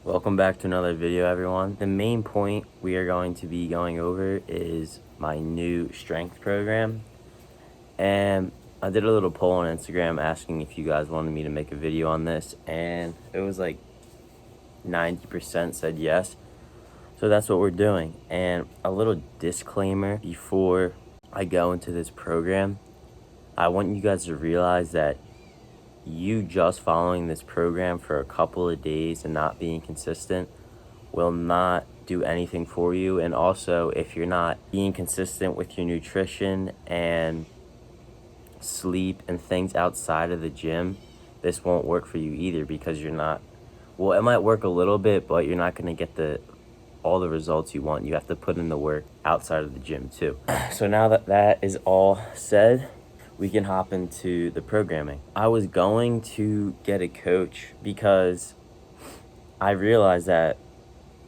Welcome back to another video, everyone. The main point we are going to be going over is my new strength program. And I did a little poll on Instagram asking if you guys wanted me to make a video on this, and it was like 90% said yes. So that's what we're doing. And a little disclaimer before I go into this program, I want you guys to realize that you just following this program for a couple of days and not being consistent will not do anything for you. And also, if you're not being consistent with your nutrition and sleep and things outside of the gym, this won't work for you either, because you're not, well, it might work a little bit, but you're not going to get all the results you want. You have to put in the work outside of the gym too. So now that that is all said, we can hop into the programming. I was going to get a coach because I realized that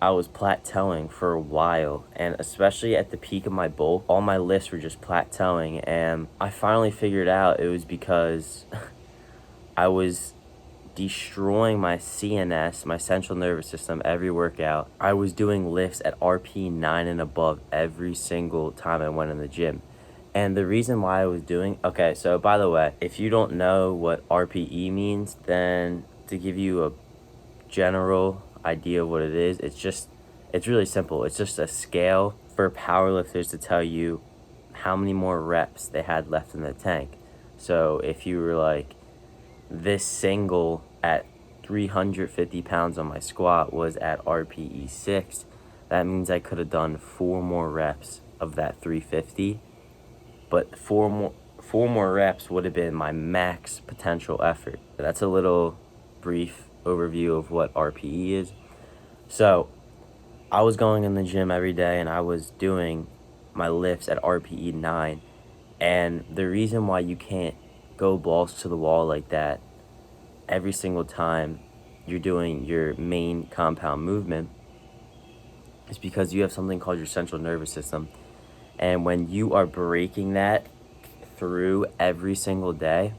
I was plateauing for a while, and especially at the peak of my bulk, all my lifts were just plateauing, and I finally figured out it was because I was destroying my CNS, my central nervous system, every workout. I was doing lifts at RP 9 and above every single time I went in the gym. And the reason why I was doing, okay, so by the way, if you don't know what RPE means, then to give you a general idea of what it is, it's really simple. It's just a scale for powerlifters to tell you how many more reps they had left in the tank. So if you were like, this single at 350 pounds on my squat was at RPE 6, that means I could have done 4 more reps of that 350. But four more reps would have been my max potential effort. That's a little brief overview of what RPE is. So I was going in the gym every day and I was doing my lifts at RPE 9. And the reason why you can't go balls to the wall like that every single time you're doing your main compound movement is because you have something called your central nervous system. And when you are breaking that through every single day,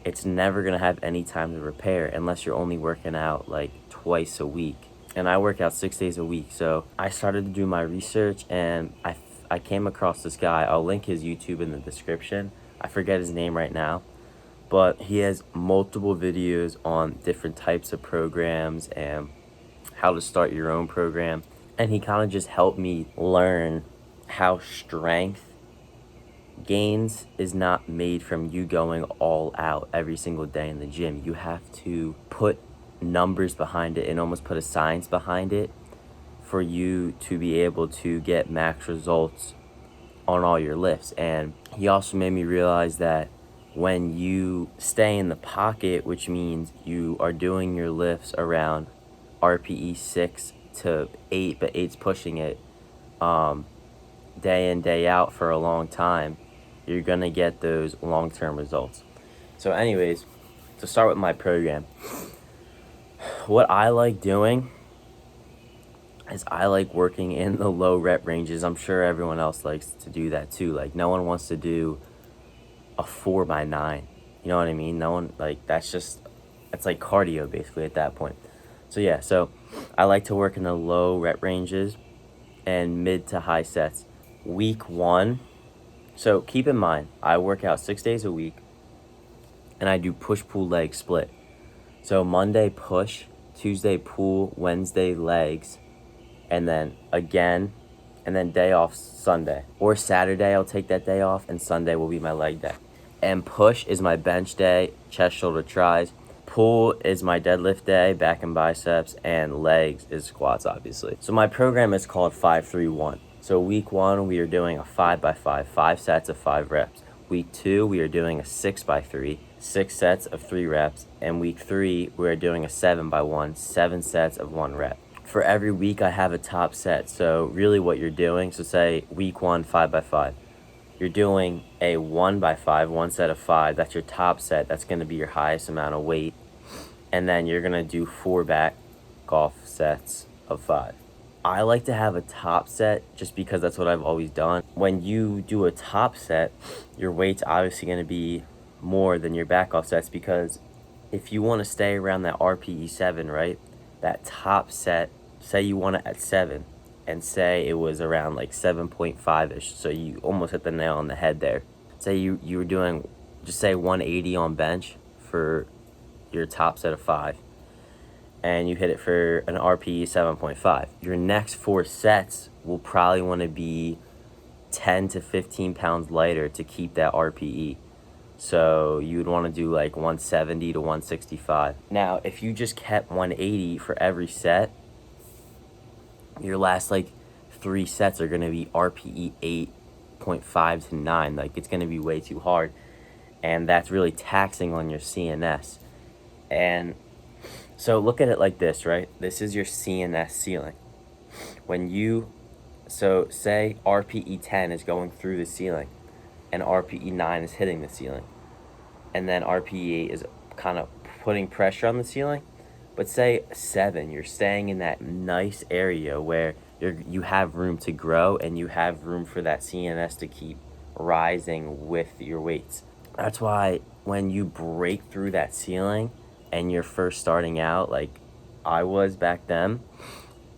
it's never going to have any time to repair unless you're only working out like twice a week. And I work out 6 days a week. So I started to do my research, and I came across this guy. I'll link his YouTube in the description. I forget his name right now, but he has multiple videos on different types of programs and how to start your own program. And he kind of just helped me learn how strength gains is not made from you going all out every single day in the gym. You have to put numbers behind it and almost put a science behind it for you to be able to get max results on all your lifts. And he also made me realize that when you stay in the pocket, which means you are doing your lifts around RPE 6 to 8, but 8's pushing it, day in, day out for a long time, you're gonna get those long-term results. So anyways, to start with my program, what I like doing is I like working in the low rep ranges. I'm sure everyone else likes to do that too. Like, no one wants to do a 4x9. You know what I mean? No one, like, it's like cardio basically at that point. So yeah, so I like to work in the low rep ranges and mid to high sets. Week 1, so keep in mind, I work out 6 days a week and I do push-pull leg split. So Monday push, Tuesday pull, Wednesday legs, and then again, and then day off Sunday. Or Saturday, I'll take that day off, and Sunday will be my leg day. And push is my bench day, chest, shoulder, tris. Pull is my deadlift day, back and biceps, and legs is squats, obviously. So my program is called 5-3-1. So week 1, we are doing a 5x5, 5 sets of 5 reps. Week 2, we are doing a 6x3, 6 sets of 3 reps. And week 3, we are doing a 7x1, 7 sets of 1 rep. For every week, I have a top set. So really what you're doing, so say week 1, 5x5. You're doing a 1x5, 1 set of 5. That's your top set. That's going to be your highest amount of weight. And then you're going to do 4 back off sets of 5. I like to have a top set just because that's what I've always done. When you do a top set, your weight's obviously going to be more than your back off sets, because if you want to stay around that RPE 7, right, that top set, say you want it at 7, and say it was around like 7.5-ish, so you almost hit the nail on the head there. Say you were doing, just say 180 on bench for your top set of 5, and you hit it for an RPE 7.5. Your next 4 sets will probably want to be 10 to 15 pounds lighter to keep that RPE. So you would want to do like 170 to 165. Now, if you just kept 180 for every set, your last like 3 sets are going to be RPE 8.5 to 9. Like, it's going to be way too hard. And that's really taxing on your CNS. And so look at it like this, right? This is your CNS ceiling. So say RPE 10 is going through the ceiling and RPE 9 is hitting the ceiling. And then RPE 8 is kind of putting pressure on the ceiling. But say 7, you're staying in that nice area where you have room to grow and you have room for that CNS to keep rising with your weights. That's why when you break through that ceiling and you're first starting out, like I was back then,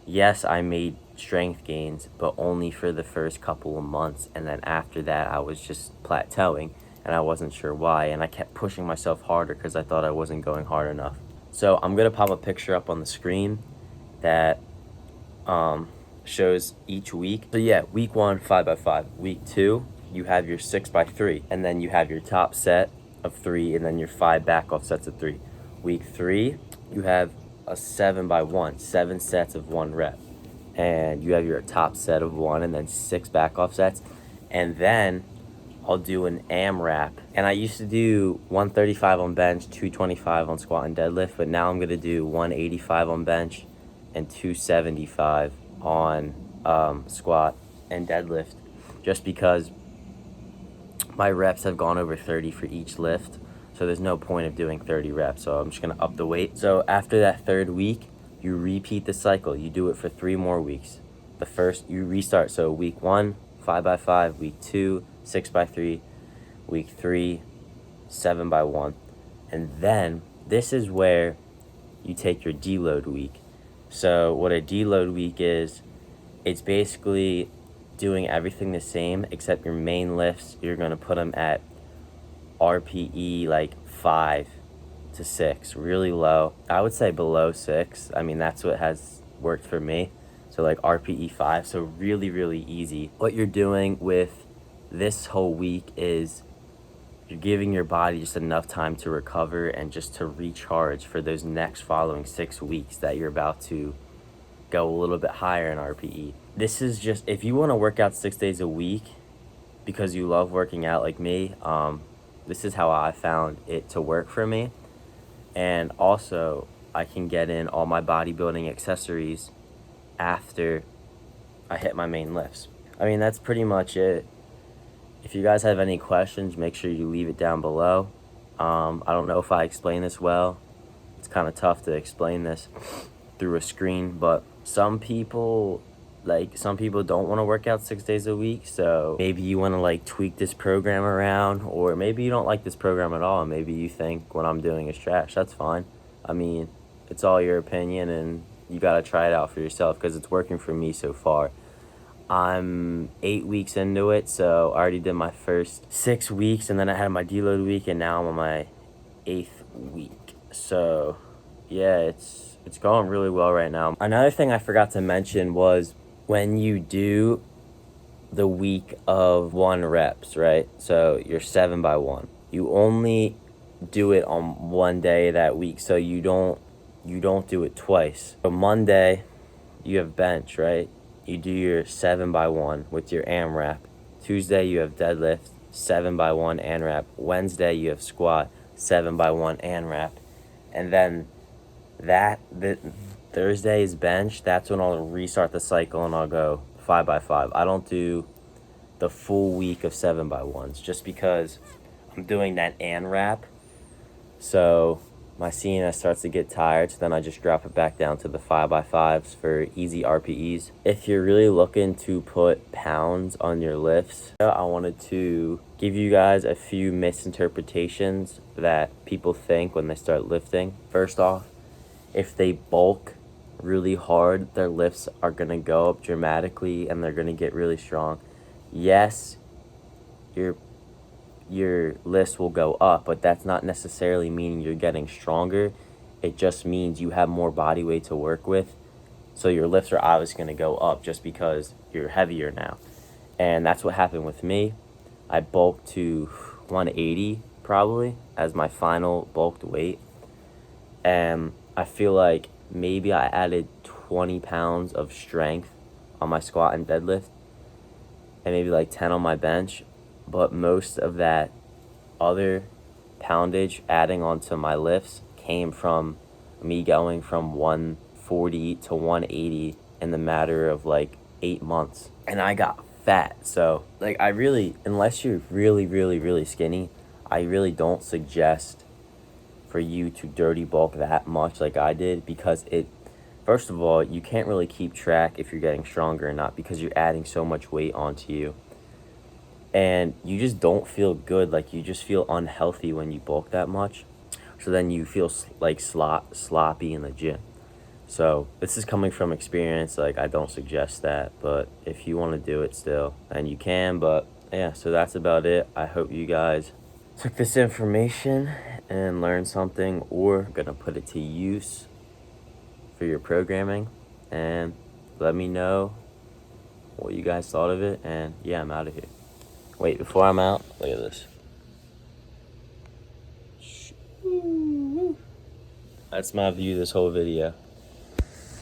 yes, I made strength gains, but only for the first couple of months. And then after that, I was just plateauing and I wasn't sure why. And I kept pushing myself harder because I thought I wasn't going hard enough. So I'm going to pop a picture up on the screen that shows each week. So yeah, week 1, 5x5. Week 2, you have your 6x3. And then you have your top set of 3 and then your 5 back off sets of 3. Week 3, you have a 7x1, 7 sets of 1 rep. And you have your top set of 1 and then 6 back off sets. And then I'll do an AMRAP. And I used to do 135 on bench, 225 on squat and deadlift, but now I'm gonna do 185 on bench and 275 on squat and deadlift, just because my reps have gone over 30 for each lift. So there's no point of doing 30 reps. So I'm just gonna up the weight. So after that 3rd week, you repeat the cycle. You do it for 3 more weeks. The first, you restart. So week 1, 5x5, week 2, 6x3, week 3, 7x1. And then this is where you take your deload week. So what a deload week is, it's basically doing everything the same except your main lifts, you're gonna put them at RPE like 5 to 6, really low. I would say below 6. I mean, that's what has worked for me. So like RPE 5, so really, really easy. What you're doing with this whole week is you're giving your body just enough time to recover and just to recharge for those next following 6 weeks that you're about to go a little bit higher in RPE. This is just, if you want to work out 6 days a week because you love working out like me, this is how I found it to work for me. And also, I can get in all my bodybuilding accessories after I hit my main lifts. I mean, that's pretty much it. If you guys have any questions, make sure you leave it down below. I don't know if I explain this well. It's kind of tough to explain this through a screen, but some people don't want to work out 6 days a week. So maybe you want to like tweak this program around, or maybe you don't like this program at all. And maybe you think what I'm doing is trash. That's fine. I mean, it's all your opinion and you got to try it out for yourself because it's working for me so far. I'm 8 weeks into it, so I already did my first 6 weeks, and then I had my deload week, and now I'm on my 8th week. So yeah, it's going really well right now. Another thing I forgot to mention was when you do the week of 1 reps, right? So you're 7x1. You only do it on one day that week, so you don't do it twice. So Monday, you have bench, right? You do your 7x1 with your AMRAP. Tuesday, you have deadlift, 7x1 AMRAP. Wednesday, you have squat, 7x1 AMRAP. And then the Thursday is bench. That's when I'll restart the cycle and I'll go 5x5. I don't do the full week of 7x1s just because I'm doing that AMRAP. So my CNS starts to get tired, so then I just drop it back down to the 5x5s for easy RPEs. If you're really looking to put pounds on your lifts, I wanted to give you guys a few misinterpretations that people think when they start lifting. First off, if they bulk really hard, their lifts are going to go up dramatically and they're going to get really strong. Yes, your lifts will go up, but that's not necessarily meaning you're getting stronger. It just means you have more body weight to work with. So your lifts are obviously going to go up just because you're heavier now. And that's what happened with me. I bulked to 180 probably as my final bulked weight. And I feel like maybe I added 20 pounds of strength on my squat and deadlift and maybe like 10 on my bench. But most of that other poundage adding onto my lifts came from me going from 140 to 180 in the matter of like 8 months. And I got fat. So like I really, unless you're really skinny, I really don't suggest for you to dirty bulk that much like I did, because it, first of all, you can't really keep track if you're getting stronger or not because you're adding so much weight onto you. And you just don't feel good. Like you just feel unhealthy when you bulk that much. So then you feel like sloppy in the gym. So this is coming from experience. Like I don't suggest that, but if you want to do it still, then you can. But yeah, so that's about it. I hope you guys took this information and learned something, or gonna put it to use for your programming. And let me know what you guys thought of it. And yeah, I'm out of here. Wait, before I'm out, look at this. That's my view this whole video.